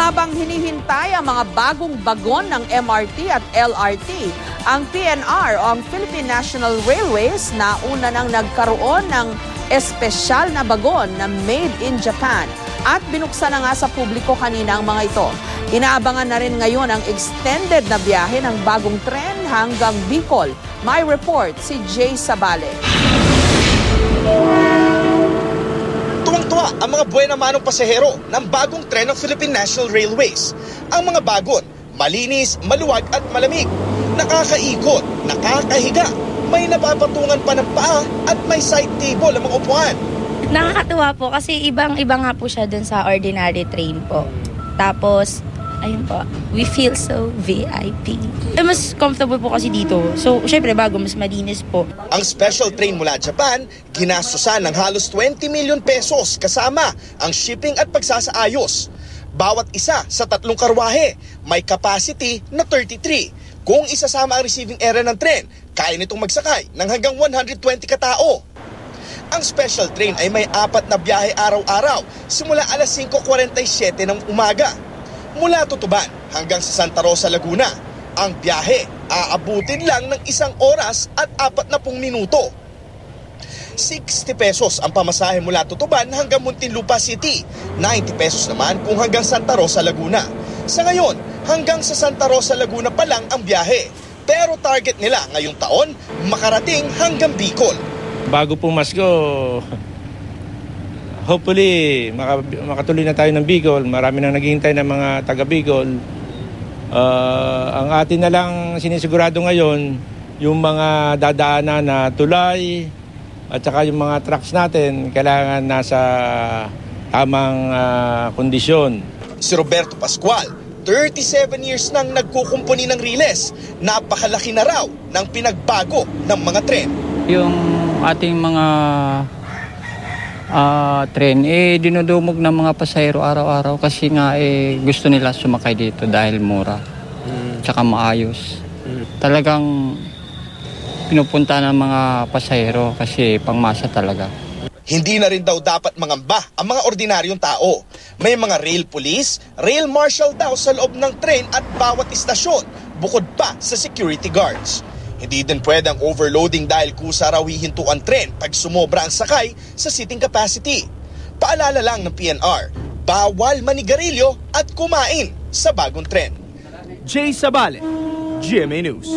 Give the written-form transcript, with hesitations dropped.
Habang hinihintay ang mga bagong bagon ng MRT at LRT, ang PNR o ang Philippine National Railways na una nang nagkaroon ng espesyal na bagon na made in Japan at binuksan na nga sa publiko kanina ang mga ito. Inaabangan na rin ngayon ang extended na biyahe ng bagong tren hanggang Bicol. May report si Jay Sabale. Tuwang-tuwa ang mga buena-manong pasahero ng bagong tren ng Philippine National Railways. Ang mga bagon, malinis, maluwag at malamig. Nakakaikot, nakakahiga, may napapatungan pa ng paa at may side table ang mga upuan. Nakakatuwa po kasi ibang-iba nga po siya dun sa ordinary train po. Tapos, ayun po, we feel so VIP. Mas comfortable po kasi dito. So, syempre bago, mas malinis po. Ang special train mula Japan, ginastusan ng halos 20 million pesos kasama ang shipping at pagsasaayos. Bawat isa sa 3 karwahe, may capacity na 33. Kung isasama ang receiving area ng tren, kaya nitong magsakay ng hanggang 120 katao. Ang special train ay may 4 na biyahe araw-araw simula alas 5:47 ng umaga. Mula Tutuban hanggang sa Santa Rosa, Laguna, ang biyahe aabutin lang ng 1 oras at 40 minuto. 60 pesos ang pamasahe mula Tutuban hanggang Muntinlupa City, 90 pesos naman kung hanggang Santa Rosa, Laguna. Sa ngayon, hanggang sa Santa Rosa, Laguna pa lang ang biyahe. Pero target nila ngayong taon, makarating hanggang Bicol. Bago pumasko, hopefully makatuloy na tayo ng Bicol. Marami nang naghihintay ng mga taga Bicol. Ang atin na lang sinisigurado ngayon, yung mga dadaanan na tulay at saka yung mga trucks natin, kailangan nasa tamang kondisyon. Si Roberto Pascual, 37 years nang nagkukumpuni ng riles. Napakalaki na raw ng pinagbago ng mga tren. Yung ating mga tren, dinudumog ng mga pasahero araw-araw kasi nga gusto nila sumakay dito dahil mura. Tsaka maayos. Talagang pinupunta ng mga pasahero kasi pangmasa talaga. Hindi na rin daw dapat mangamba ang mga ordinaryong tao. May mga rail police, rail marshal daw sa loob ng tren at bawat istasyon, bukod pa sa security guards. Hindi din pwedeng overloading dahil kusa raw hihinto ang tren pag sumobra ang sakay sa seating capacity. Paalala lang ng PNR, bawal manigarilyo at kumain sa bagong tren. Jay Sabale, GMA News.